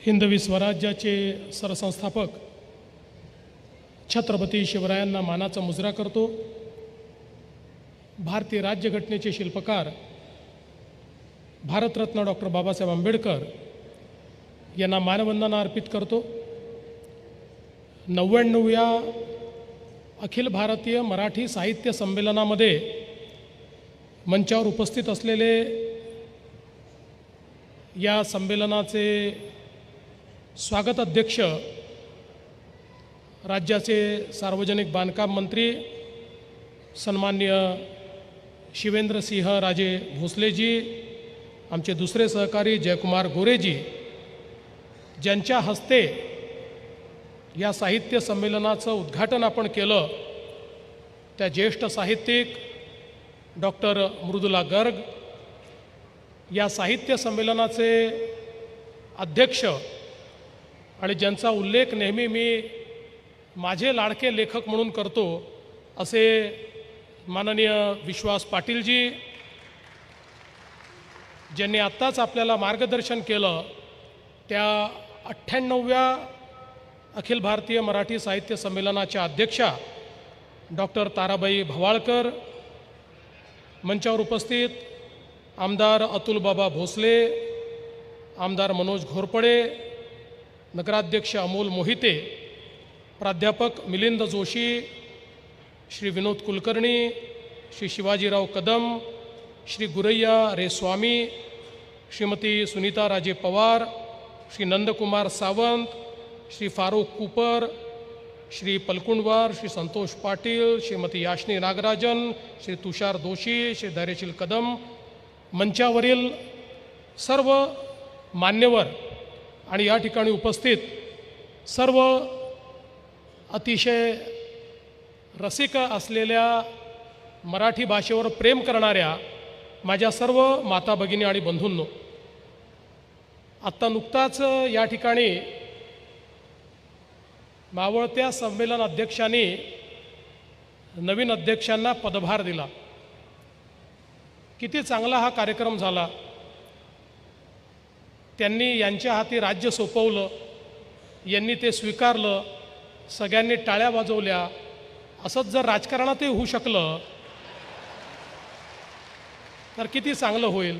हिंदवी स्वराज्याचे सरसंस्थापक छत्रपती शिवरायांना मानाचा मुजरा करतो। भारतीय राज्यघटनेचे शिल्पकार भारतरत्न डॉक्टर बाबासाहेब आंबेडकर यांना मानवंदना अर्पित करतो। 99व्या अखिल भारतीय मराठी साहित्य संमेलनामध्ये मंचावर उपस्थित असलेले या संमेलनाचे स्वागत अध्यक्ष राज्याचे सार्वजनिक बांधकाम मंत्री सन्माननीय शिवेंद्रसिंह राजे भोसलेजी, आमचे दुसरे सहकारी जयकुमार गोरेजी, ज्यांच्या हस्ते या साहित्य संमेलनाचं उद्घाटन आपण केलं, त्या ज्येष्ठ साहित्यिक डॉक्टर मृदुला गर्ग, या साहित्य संमेलनाचे अध्यक्ष आणि ज्यांचा उल्लेख नेहमी मी माझे लाडके लेखक म्हणून करतो असे माननीय विश्वास पाटीलजी, ज्यांनी आत्ताच आपल्याला मार्गदर्शन केलं, त्या 98व्या अखिल भारतीय मराठी साहित्य संमेलनाच्या अध्यक्षा डॉक्टर ताराबाई भवाळकर, मंचावर उपस्थित आमदार अतुलबाबा भोसले, आमदार मनोज घोरपडे, नगराध्यक्ष अमोल मोहिते, प्राध्यापक मिलिंद जोशी, श्री विनोद कुलकर्णी, श्री शिवाजीराव कदम, श्री गुरैया रे स्वामी, श्रीमती सुनीता राजे पवार, श्री नंदकुमार सावंत, श्री फारूक कुपर, श्री पलकुंडवार, श्री संतोष पाटील, श्रीमती याशनी नागराजन, श्री तुषार दोशी, श्री धैर्यशील कदम, मंचावरील सर्व मान्यवर आणि या ठिकाणी उपस्थित सर्व अतिशय रसिक असलेल्या मराठी भाषेवर प्रेम करणाऱ्या माझ्या सर्व माता भगिनी आणि बंधूंनो, आत्ता नुकताच या ठिकाणी मावळत्या संमेलन अध्यक्षांनी नवीन अध्यक्षांना पदभार दिला। किती चांगला हा कार्यक्रम झाला। त्यांनी यांच्या हाती राज्य सोपवलं, यांनी ते स्वीकारलं, सगळ्यांनी टाळ्या वाजवल्या। असंच जर राजकारणातही होऊ शकलं तर किती चांगलं होईल।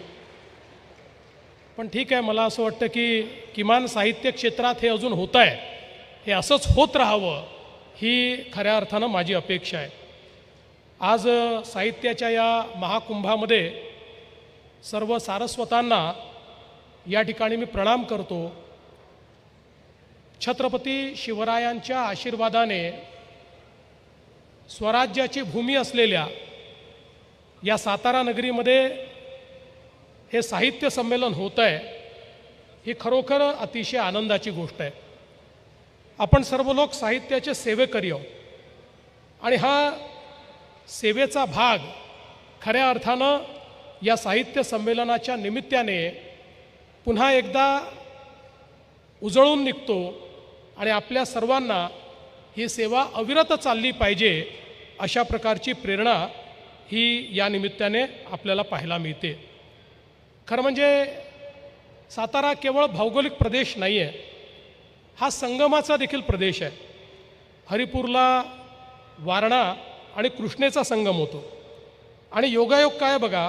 पण ठीक आहे, मला असं वाटतं की किमान साहित्य क्षेत्रात हे अजून होत आहे, हे असंच होत राहावं ही खऱ्या अर्थानं माझी अपेक्षा आहे। आज साहित्याच्या या महाकुंभामध्ये सर्व सारस्वतांना या ठिकाणी मी प्रणाम करतो। छत्रपती शिवरायांच्या आशीर्वादाने स्वराज्याची भूमी असलेल्या या सातारा नगरीमध्ये हे साहित्य संमेलन होत आहे, ही खरोखर अतिशय आनंदाची गोष्ट आहे। आपण सर्व लोक साहित्याचे सेवेकरी आहोत आणि हा सेवेचा भाग खऱ्या अर्थानं या साहित्य संमेलनाच्या निमित्ताने पुन्हा एकदा उजळून निघतो आणि आपल्या सर्वांना ही सेवा अविरत चालली पाहिजे अशा प्रकारची प्रेरणा ही या निमित्ताने आपल्याला पाहायला मिळते। खरं म्हणजे सातारा केवळ भौगोलिक प्रदेश नाही आहे, हा संगमाचा देखील प्रदेश आहे। हरिपूरला वारणा आणि कृष्णेचा संगम होतो आणि योगायोग काय बघा,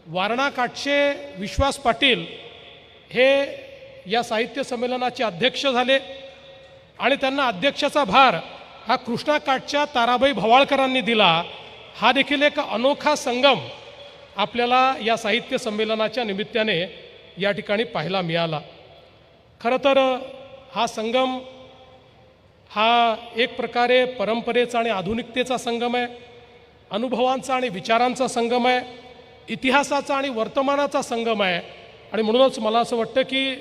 वारणा काठचे विश्वास पाटील हे या साहित्य संमेलनाचे अध्यक्ष झाले आणि त्यांना अध्यक्षाचा भार हा कृष्णाकाठच्या ताराबाई भवाळकरांनी दिला। हा देखील एक अनोखा संगम आपल्याला या साहित्य संमेलनाच्या निमित्ताने या ठिकाणी पाहायला मिळाला। खरं तर हा संगम हा एक प्रकारे परंपरेचा आणि आधुनिकतेचा संगम आहे, अनुभवांचा आणि विचारांचा संगम आहे, इतिहासाचा आणि वर्तमानाचा संगम आहे। आणि म्हणूनच मला असं वाटतं की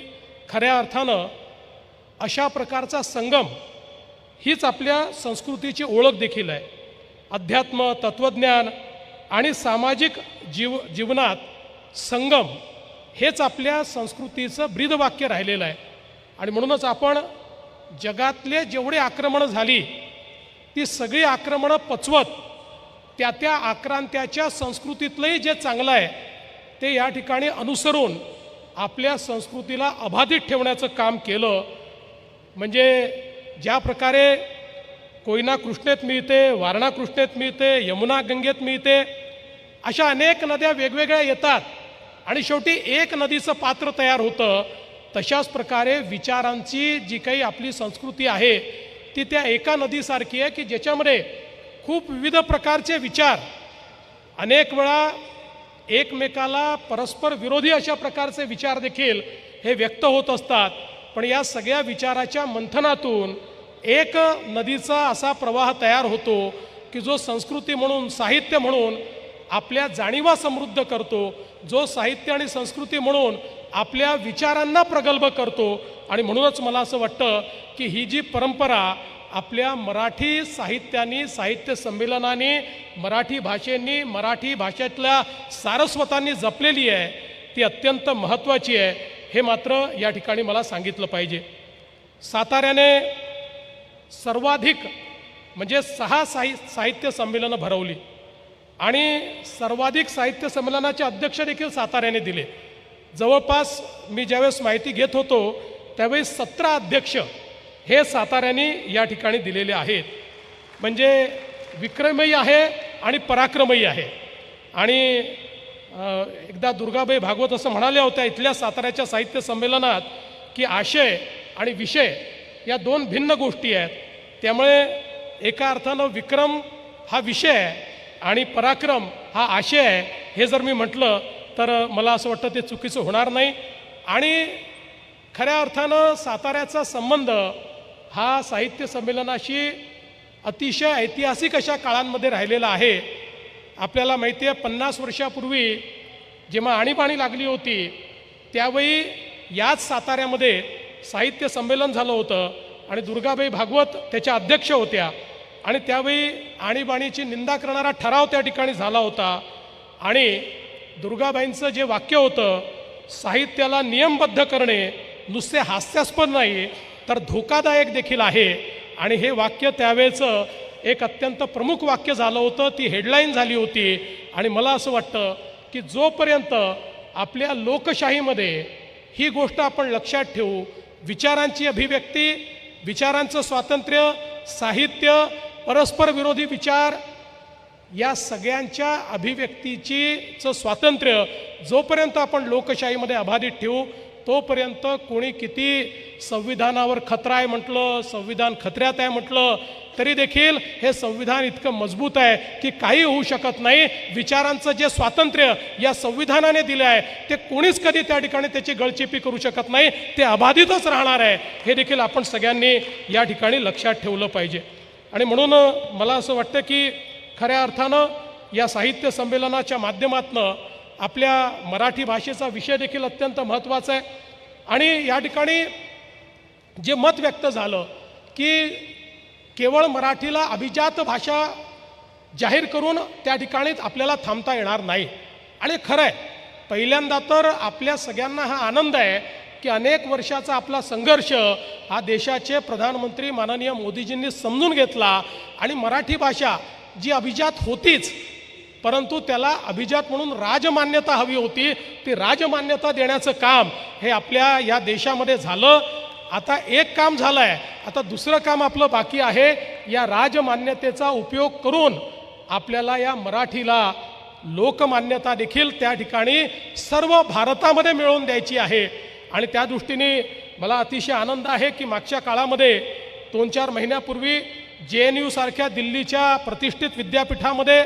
खऱ्या अर्थानं अशा प्रकारचा संगम हीच आपल्या संस्कृतीची ओळख देखील आहे। अध्यात्म, तत्त्वज्ञान आणि सामाजिक जीवनात संगम हेच आपल्या संस्कृतीचं ब्रीदवाक्य राहिलेलं आहे। आणि म्हणूनच आपण जगातले जेवढे आक्रमणं झाली ती सगळी आक्रमणं पचवत त्या त्या आक्रांत्याच्या संस्कृतीतलंही जे चांगलं आहे ते या ठिकाणी अनुसरून आपल्या संस्कृतीला अबाधित ठेवण्याचं काम केलं. म्हणजे ज्या प्रकारे कोयना कृष्णेत मिळते, वारणा कृष्णेत मिळते, यमुना गंगेत मिळते, अशा अनेक नद्या वेगवेगळ्या येतात आणि शेवटी एक नदीचं पात्र तयार होतं. तशाच प्रकारे विचारांची जी काही आपली संस्कृती आहे ती त्या एका नदीसारखी आहे की ज्याच्यामध्ये खूप विविध प्रकारचे विचार अनेक वेळा एकमेकाला परस्पर विरोधी अशा प्रकारचे विचार देखील हे व्यक्त होत असतात. पण या सगळ्या विचाराच्या मंथनातून एक नदीचा असा प्रवाह तयार होतो की जो संस्कृती म्हणून, साहित्य म्हणून आपल्या जाणीवा समृद्ध करतो, जो साहित्य आणि संस्कृती म्हणून आपल्या विचारांना प्रगल्भ करतो. आणि म्हणूनच मला असं वाटतं की ही जी परंपरा आपल्या मराठी साहित्यानी, साहित्य संमेलनाने, मराठी भाषेंनी, मराठी भाषेतल्या सारस्वतांनी जपलेली आहे ती अत्यंत महत्त्वाची आहे, हे मात्र या ठिकाणी मला सांगितलं पाहिजे. साताऱ्याने सर्वाधिक म्हणजे 6 साहित्य संमेलनं भरवली आणि सर्वाधिक साहित्य संमेलनाचे अध्यक्ष देखील साताऱ्याने दिले. जवळपास मी ज्यावेळेस माहिती घेत होतो त्यावेळी 17 अध्यक्ष हे साताऱ्याने या ठिकाणी दिलेले आहेत. म्हणजे विक्रमही आहे आणि पराक्रमही आहे. आणि एकदा दुर्गाबाई भागवत असं म्हणाल्या होत्या इथल्या साताऱ्याच्या साहित्य संमेलनात की आशय आणि विषय या 2 भिन्न गोष्टी आहेत. त्यामुळे एका अर्थानं विक्रम हा विषय आहे आणि पराक्रम हा आशय आहे, हे जर मी म्हटलं तर मला असं वाटतं ते चुकीचं होणार नाही. आणि खऱ्या अर्थानं साताऱ्याचा संबंध हा साहित्य संमेलनाशी अतिशय ऐतिहासिक अशा काळांमध्ये राहिलेला आहे. आपल्याला माहिती आहे 50 वर्षापूर्वी जेव्हा आणीबाणी लागली होती त्यावेळी याच साताऱ्यामध्ये साहित्य संमेलन झालं होतं आणि दुर्गाबाई भागवत त्याच्या अध्यक्ष होत्या आणि त्यावेळी आणीबाणीची निंदा करणारा ठराव त्या ठिकाणी झाला होता. आणि दुर्गाबाईंचं जे वाक्य होतं, साहित्याला नियमबद्ध करणे नुसते हास्यास्पद नाही तर धोकादायक देखील आहे. आणि हे वाक्य त्यावेळेचं एक अत्यंत प्रमुख वाक्य झालं होतं, ती हेडलाईन झाली होती. आणि मला असं वाटतं की जोपर्यंत आपल्या लोकशाहीमध्ये ही गोष्ट आपण लक्षात ठेवू, विचारांची अभिव्यक्ती, विचारांचं स्वातंत्र्य, साहित्य, परस्पर विरोधी विचार या सगळ्यांच्या अभिव्यक्तीचं स्वातंत्र्य जोपर्यंत आपण लोकशाहीमध्ये अबाधित ठेवू तोपर्यंत कोणी किती संविधानावर खतरा आहे म्हटलं, संविधान खतऱ्यात आहे म्हटलं तरी देखील हे संविधान इतकं मजबूत आहे की काही होऊ शकत नाही. विचारांचं जे स्वातंत्र्य या संविधानाने दिलं आहे ते कोणीच कधी त्या ठिकाणी त्याची गळचेपी करू शकत नाही, ते अबाधितच राहणार आहे. हे देखील आपण सगळ्यांनी या ठिकाणी लक्षात ठेवलं पाहिजे. आणि म्हणून मला असं वाटतं की खऱ्या अर्थानं या साहित्य संमेलनाच्या माध्यमातून आपल्या मराठी भाषेचा विषय देखील अत्यंत महत्त्वाचा आहे. आणि या ठिकाणी जे मत व्यक्त झालं की केवळ मराठीला अभिजात भाषा जाहीर करून त्या ठिकाणी आपल्याला थांबता येणार नाही. आणि खरं आहे, पहिल्यांदा तर आपल्या सगळ्यांना हा आनंद आहे की अनेक वर्षाचा आपला संघर्ष हा देशाचे प्रधानमंत्री माननीय मोदीजींनी समजून घेतला आणि मराठी भाषा जी अभिजात होतीच परंतु त्याला अभिजात म्हणून राजमान्यता हवी होती, ती राजमान्यता देण्याचं काम हे आपल्या या देशामध्ये झालं. आता एक काम झालं आहे, आता दुसरं काम आपलं बाकी आहे. या राजमान्यतेचा उपयोग करून आपल्याला या मराठीला लोकमान्यता देखील त्या ठिकाणी सर्व भारतामध्ये मिळवून द्यायची आहे. आणि त्या दृष्टीने मला अतिशय आनंद आहे की मागच्या काळामध्ये 2-4 महिन्यापूर्वी JNU सारख्या दिल्लीच्या प्रतिष्ठित विद्यापीठामध्ये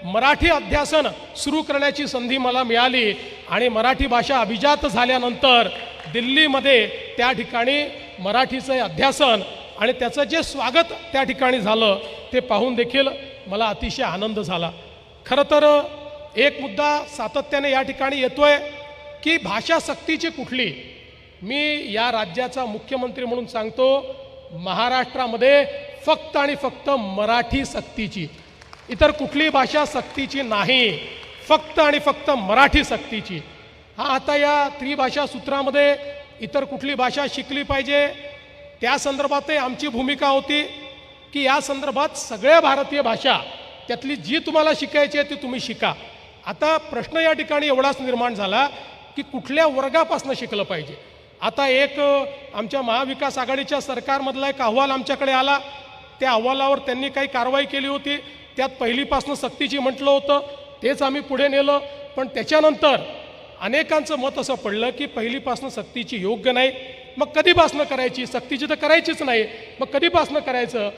मराठी अध्यासन सुरू करण्याची संधी मला मिळाली. आणि मराठी भाषा अभिजात झाल्यानंतर दिल्लीमध्ये त्या ठिकाणी मराठीचं अध्यासन आणि त्याचं जे स्वागत त्या ठिकाणी झालं ते पाहून देखील मला अतिशय आनंद झाला. खरं तर एक मुद्दा सातत्याने या ठिकाणी येतोय की भाषा सक्तीची कुठली. मी या राज्याचा मुख्यमंत्री म्हणून सांगतो, महाराष्ट्रामध्ये फक्त आणि फक्त मराठी सक्तीची, इतर कुठली भाषा सक्तीची नाही, फक्त आणि फक्त मराठी सक्तीची. हा आता या त्रिभाषा सूत्रामध्ये इतर कुठली भाषा शिकली पाहिजे त्या संदर्भातही आमची भूमिका होती की या संदर्भात सगळ्या भारतीय भाषा त्यातली जी तुम्हाला शिकायची आहे ती तुम्ही शिका. आता प्रश्न या ठिकाणी एवढाच निर्माण झाला की कुठल्या वर्गापासून शिकलं पाहिजे. आता एक आमच्या महाविकास आघाडीच्या सरकारमधला एक अहवाल आमच्याकडे आला. त्या अहवालावर त्यांनी काही कारवाई केली होती. त्यात पहिलीपासून सक्तीची म्हटलं होतं, तेच आम्ही पुढे नेलं. पण त्याच्यानंतर अनेकांचं मत असं पडलं की पहिलीपासून सक्तीची योग्य नाही. मग कधीपासून करायची? सक्तीची तर करायचीच नाही, मग कधीपासून करायचं?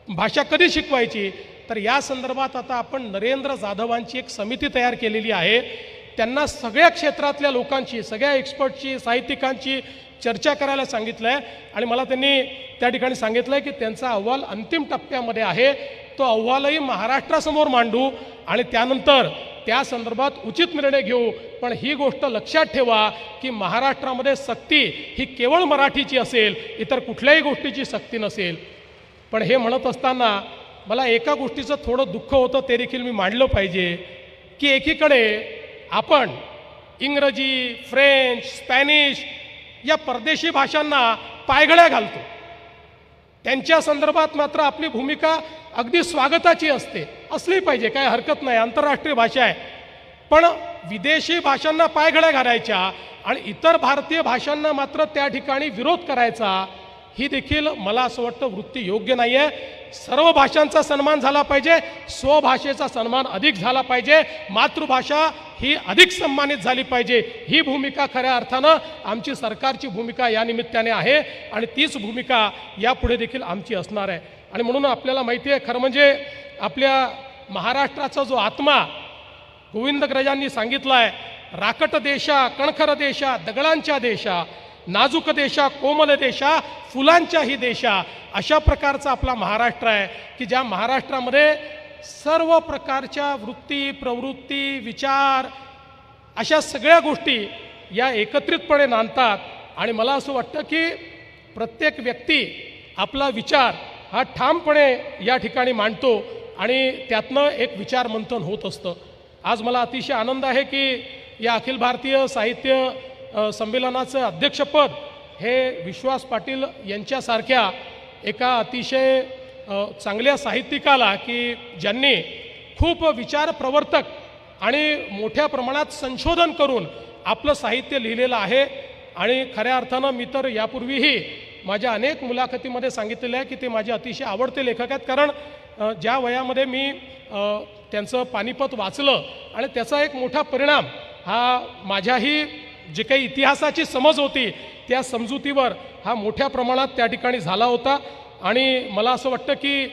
भाषा कधी शिकवायची? तर या संदर्भात आता आपण नरेंद्र जाधवांची एक समिती तयार केलेली आहे. त्यांना सगळ्या क्षेत्रातल्या लोकांची, सगळ्या एक्सपर्टची, साहित्यिकांची चर्चा करायला सांगितलं आहे. आणि मला त्यांनी त्या ठिकाणी सांगितलं आहे की त्यांचा अहवाल अंतिम टप्प्यामध्ये आहे. तो अहवालही महाराष्ट्रासमोर मांडू आणि त्यानंतर त्या संदर्भात उचित निर्णय घेऊ. पण ही गोष्ट लक्षात ठेवा की महाराष्ट्रामध्ये सक्ती ही केवळ मराठीची असेल, इतर कुठल्याही गोष्टीची सक्ती नसेल. पण हे म्हणत असताना मला एका गोष्टीचं थोडं दुःख होतं, ते देखील मी मांडलं पाहिजे की एकीकडे आपण इंग्रजी, फ्रेंच, स्पॅनिश या परदेशी भाषांना पायघड्या घालतो. त्यांच्या संदर्भात मात्र आपली भूमिका अगदी स्वागताची असते, असली पाहिजे, काय हरकत नाही, आंतरराष्ट्रीय भाषा आहे. पण विदेशी भाषांना पायघड्या घालायच्या आणि इतर भारतीय भाषांना मात्र त्या ठिकाणी विरोध करायचा, ही देखील मला असं वाटतं वृत्ती योग्य नाही आहे. सर्व भाषांचा सन्मान झाला पाहिजे, स्वभाषेचा सन्मान अधिक झाला पाहिजे, मातृभाषा ही अधिक सन्मानित झाली पाहिजे. ही भूमिका खऱ्या अर्थानं आमची सरकारची भूमिका या निमित्ताने आहे आणि तीच भूमिका यापुढे देखील आमची असणार आहे. आणि म्हणून आपल्याला माहिती आहे, खरं म्हणजे आपल्या महाराष्ट्राचा जो आत्मा गोविंदग्रजांनी सांगितला आहे, राकट देशा, कणखर देशा, दगडांच्या देशा, नाजूक देशा, कोमल देशा, फुलांच्याही देशा, अशा प्रकारचा आपला महाराष्ट्र आहे की ज्या महाराष्ट्रामध्ये सर्व प्रकारच्या वृत्ती, प्रवृत्ती, विचार अशा सगळ्या गोष्टी या एकत्रितपणे नांदतात. आणि मला असं वाटतं की प्रत्येक व्यक्ती आपला विचार हा ठामपणे या ठिकाणी मांडतो आणि त्यातनं एक विचार मंथन होत असतं. आज मला अतिशय आनंद आहे की या अखिल भारतीय साहित्य संमेलनाचं अध्यक्षपद हे विश्वास पाटील यांच्यासारख्या एका अतिशय चांगल्या साहित्यिकाला, की ज्यांनी खूप विचार प्रवर्तक आणि मोठ्या प्रमाणात संशोधन करून आपलं साहित्य लिहिलेलं आहे. आणि खऱ्या अर्थानं मी तर यापूर्वीही माझ्या अनेक मुलाखतीमध्ये सांगितलेलं आहे की ते माझे अतिशय आवडते लेखक आहेत. कारण ज्या वयामध्ये मी त्यांचं पानिपत वाचलं आणि त्याचा एक मोठा परिणाम हा माझ्याही जे काही इतिहासाची समज होती त्या समजुतीवर हा मोठ्या प्रमाणात त्या ठिकाणी झाला होता. आणि मला असं वाटतं की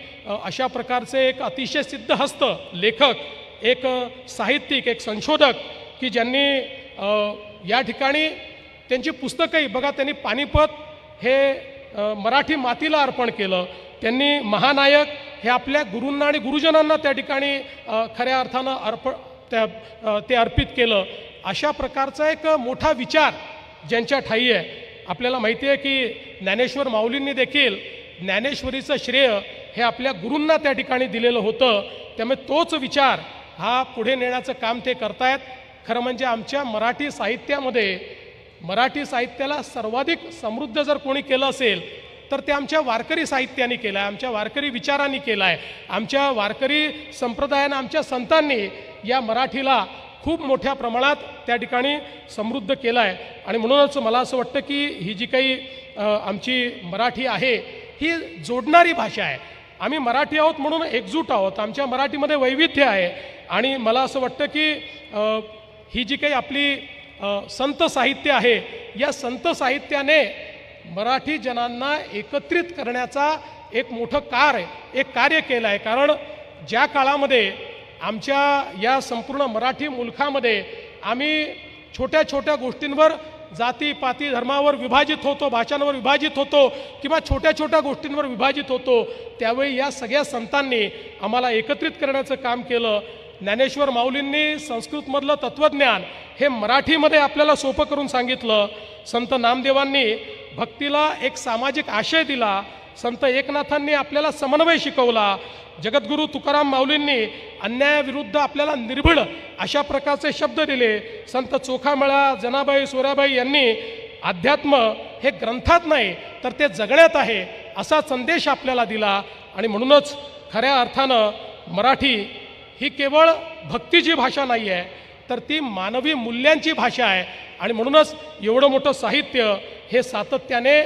अशा प्रकारचे एक अतिशय सिद्धहस्त लेखक, एक साहित्यिक, एक संशोधक की ज्यांनी या ठिकाणी त्यांची पुस्तकंही बघा, त्यांनी पानिपत हे मराठी मातीला अर्पण केलं, त्यांनी महानायक हे आपल्या गुरूंना आणि गुरुजनांना त्या ठिकाणी खऱ्या अर्थानं ते अर्पित केलं. अशा प्रकारचा एक मोठा विचार ज्यांच्या ठायी आहे. आपल्याला माहिती आहे की ज्ञानेश्वर माऊलींनी देखील ज्ञानेश्वरीचं श्रेय हे आपल्या गुरूंना त्या ठिकाणी दिलेलं होतं. त्यामुळे तोच विचार हा पुढे नेण्याचं काम ते करतायत. खरं म्हणजे आमच्या मराठी साहित्यामध्ये, मराठी साहित्याला सर्वाधिक समृद्ध जर कोणी केलं असेल तर ते आमच्या वारकरी साहित्याने केलं आहे, आमच्या वारकरी विचारांनी केलं आहे, आमच्या वारकरी संप्रदायानं, आमच्या संतांनी या मराठीला खूप मोठ्या प्रमाणात त्या ठिकाणी समृद्ध केलं आहे. आणि म्हणूनच मला असं वाटतं की ही जी काही आमची मराठी आहे ही जोडणारी भाषा आहे. आम्ही मराठी आहोत म्हणून एकजूट आहोत, आमच्या मराठीमध्ये वैविध्य आहे. आणि मला असं वाटतं की ही जी काही आपली संत साहित्य आहे, या संत साहित्याने मराठी जनांना एकत्रित करण्याचा एक मोठं कार्य केलं आहे. कारण ज्या काळामध्ये आमच्या या संपूर्ण मराठी मुलखामध्ये आम्ही छोट्या छोट्या गोष्टींवर, जाती पाती धर्मावर विभाजित होतो, भाषांवर विभाजित होतो किंवा छोट्या छोट्या गोष्टींवर विभाजित होतो, त्यावेळी या सगळ्या संतांनी आम्हाला एकत्रित करण्याचं काम केलं. ज्ञानेश्वर माऊलींनी संस्कृतमधलं तत्त्वज्ञान हे मराठीमध्ये आपल्याला सोपं करून सांगितलं. संत नामदेवांनी भक्तीला एक सामाजिक आशय दिला. संत एकनाथांनी आपल्याला समन्वय शिकवला. जगद्गुरू तुकाराम माऊलींनी अन्यायाविरुद्ध आपल्याला निर्भीड अशा प्रकारचे शब्द दिले. संत चोखामेळा, जनाबाई, सोराबाई यांनी अध्यात्म हे ग्रंथात नाही तर ते जगण्यात आहे असा संदेश आपल्याला दिला. आणि म्हणूनच खऱ्या अर्थानं मराठी ही केवळ भक्तीची भाषा नाही आहे, तर ती मानवी मूल्यांची भाषा आहे. आणि म्हणूनच एवढं मोठं साहित्य हे सातत्याने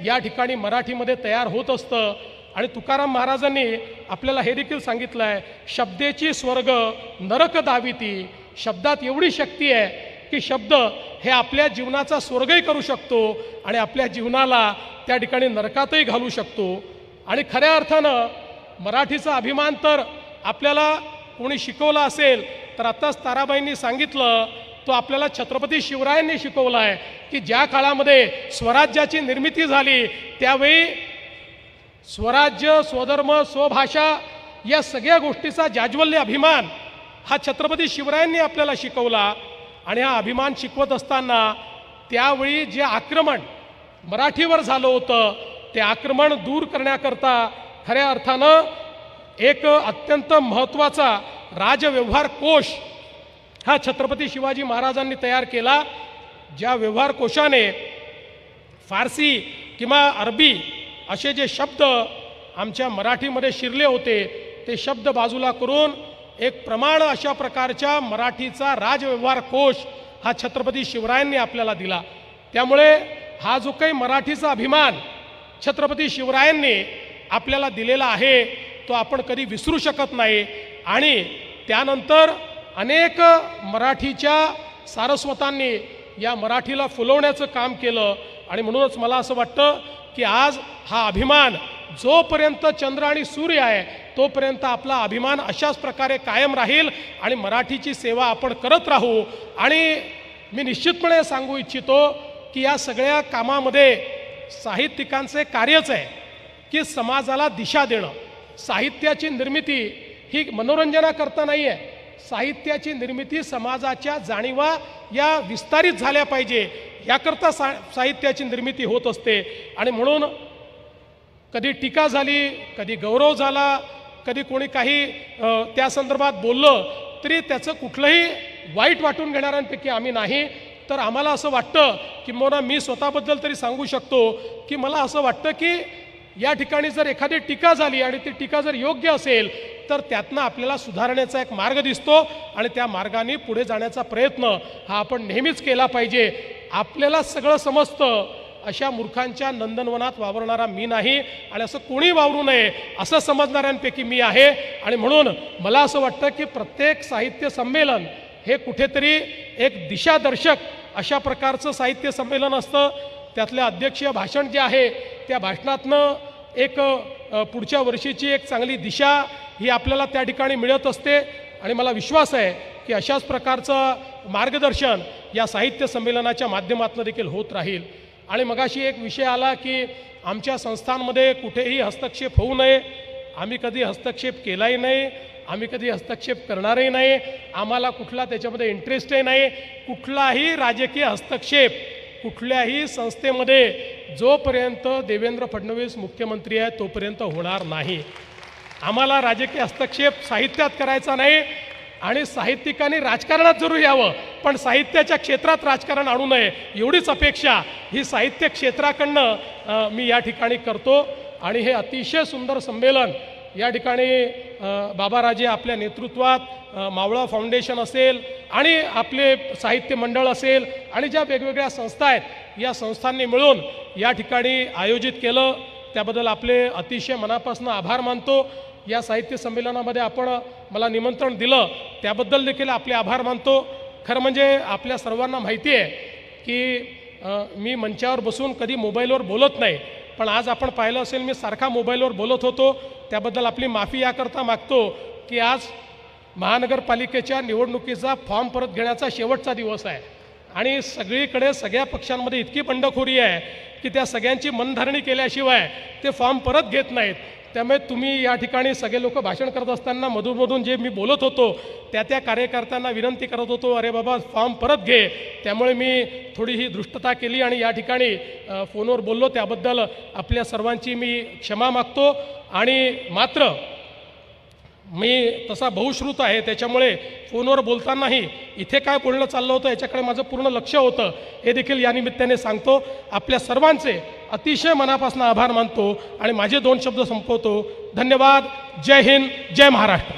या ठिकाणी मराठीमध्ये तयार होत असतं. आणि तुकाराम महाराजांनी आपल्याला हे देखील सांगितलं आहे, शब्देची स्वर्ग नरक दाविती. शब्दात एवढी शक्ती आहे की शब्द हे आपल्या जीवनाचा स्वर्गही करू शकतो आणि आपल्या जीवनाला त्या ठिकाणी नरकातही घालू शकतो. आणि खऱ्या अर्थानं मराठीचा अभिमान तर आपल्याला कोणी शिकवला असेल तर आत्ताच ताराबाईंनी सांगितलं, तो आपल्याला छत्रपती शिवरायांनी शिकवला आहे की ज्या काळामध्ये स्वराज्याची निर्मिती झाली त्यावेळी स्वराज्य, स्वधर्म, स्वभाषा या सगळ्या गोष्टीचा जाज्वल्य अभिमान हा छत्रपती शिवरायांनी आपल्याला शिकवला. आणि हा अभिमान शिकवत असताना त्यावेळी जे आक्रमण मराठीवर झालं होतं ते आक्रमण दूर करण्याकरता खऱ्या अर्थानं एक अत्यंत महत्त्वाचा राजव्यवहार कोश हा छत्रपती शिवाजी महाराजांनी तयार केला. ज्या व्यवहार कोशाने फारसी किंवा अरबी असे जे शब्द आमच्या मराठीमध्ये शिरले होते ते शब्द बाजूला करून एक प्रमाण अशा प्रकारच्या मराठीचा राजव्यवहार कोश हा छत्रपती शिवरायांनी आपल्याला दिला. त्यामुळे हा जो काही मराठीचा अभिमान छत्रपती शिवरायांनी आपल्याला दिलेला आहे तो आपण कधी विसरू शकत नाही. आणि त्यानंतर अनेक मराठीच्या सारस्वतांनी या मराठीला फुलवण्याचं काम केलं. आणि म्हणूनच मला असं वाटतं की आज हा अभिमान जोपर्यंत चंद्र आणि सूर्य आहे तोपर्यंत आपला अभिमान अशाच प्रकारे कायम राहील आणि मराठीची सेवा आपण करत राहू. आणि मी निश्चितपणे सांगू इच्छितो की या सगळ्या कामामध्ये साहित्यिकांचे कार्यच आहे की समाजाला दिशा देणं. साहित्याची निर्मिती ही मनोरंजनाकरता नाही आहे. साहित्याची निर्मिती समाजाच्या जाणीवा या विस्तारित झाल्या पाहिजे याकरता साहित्याची निर्मिती होत असते. आणि म्हणून कधी टीका झाली, कधी गौरव झाला, कधी कोणी काही त्या संदर्भात बोललं तरी त्याचं कुठलंही वाईट वाटून घेणाऱ्यांपैकी आम्ही नाही. तर आम्हाला असं वाटतं की मी स्वतःबद्दल तरी सांगू शकतो की मला असं वाटतं की या ठिकाणी जर एखादी टीका झाली आणि ती टीका जर योग्य असेल तर त्यातनं आपल्याला सुधारण्याचा एक मार्ग दिसतो आणि त्या मार्गाने पुढे जाण्याचा प्रयत्न हा आपण नेहमीच केला पाहिजे. आपल्याला सगळं समजतं अशा मूर्खांच्या नंदनवनात वावरणारा मी नाही आणि असं कोणी वावरू नये असं समजणाऱ्यांपैकी मी आहे. आणि म्हणून मला असं वाटतं की प्रत्येक साहित्य संमेलन हे कुठेतरी एक दिशादर्शक अशा प्रकारचं साहित्य संमेलन असतं. त्यातलं अध्यक्षीय भाषण जे आहे त्या भाषणातनं एक पुढच्या वर्षीची एक चांगली दिशा ही आपल्याला त्या ठिकाणी मिळत असते. आणि मला विश्वास आहे की अशाच प्रकारचं मार्गदर्शन या साहित्य संमेलनाच्या माध्यमातून देखील होत राहील. आणि मगाशी एक विषय आला की आमच्या संस्थांमध्ये कुठेही हस्तक्षेप होऊ नये. आम्ही कधी हस्तक्षेप केलाही नाही, आम्ही कधी हस्तक्षेप करणारही नाही, आम्हाला कुठला त्याच्यामध्ये इंटरेस्टही नाही. कुठलाही राजकीय हस्तक्षेप कुठल्याही संस्थेमध्ये जोपर्यंत देवेंद्र फडणवीस मुख्यमंत्री आहेत तोपर्यंत होणार नाही. आम्हाला राजकीय हस्तक्षेप साहित्यात करायचा नाही आणि साहित्यिकांनी राजकारणात जरूर यावं पण साहित्याच्या क्षेत्रात राजकारण आणू नये एवढीच अपेक्षा ही साहित्य क्षेत्राकडनं मी या ठिकाणी करतो. आणि हे अतिशय सुंदर संमेलन या ठिकाणी बाबाराजे आपल्या नेतृत्वात मावळा फाउंडेशन असेल आणि आपले साहित्य मंडळ असेल आणि ज्या वेगवेगळ्या संस्था आहेत या संस्थांनी मिळून या ठिकाणी आयोजित केलं त्याबद्दल आपले अतिशय मनापासून आभार मानतो. या साहित्य संमेलनामध्ये आपण मला निमंत्रण दिलं त्याबद्दल देखील आपले आभार मानतो. खरं म्हणजे आपल्या सर्वांना माहिती आहे की मी मंचावर बसून कधी मोबाईलवर बोलत नाही पण आज आपण पाहिलं असेल मी सारखा मोबाईलवर बोलत होतो. त्याबद्दल आपली माफी याकरता मागतो की आज महानगरपालिकेच्या निवडणुकीचा फॉर्म परत घेण्याचा शेवटचा दिवस आहे आणि सगळीकडे सगळ्या पक्षांमध्ये इतकी बंडखोरी आहे की त्या सगळ्यांची मनधरणी केल्याशिवाय ते फॉर्म परत घेत नाहीत. त्यामुळे तुम्ही या ठिकाणी सगळे लोक भाषण करत असताना मधूनमधून जे मी बोलत होतो त्या कार्यकर्त्यांना विनंती करत होतो अरे बाबा फॉर्म परत घे. त्यामुळे मी थोडी ही दृष्टता केली आणि या ठिकाणी फोनवर बोललो त्याबद्दल आपल्या सर्वांची मी क्षमा मागतो. आणि मात्र मी तसा बहुश्रुत आहे त्याच्यामुळे फोनवर बोलतानाही इथे काय बोलणं चाललं होतं याच्याकडे माझं पूर्ण लक्ष होतं हे देखील या निमित्ताने सांगतो. आपल्या सर्वांचे अतिशय मनापासून आभार मानतो आणि माझे 2 शब्द संपवतो. धन्यवाद. जय हिंद, जय महाराष्ट्र.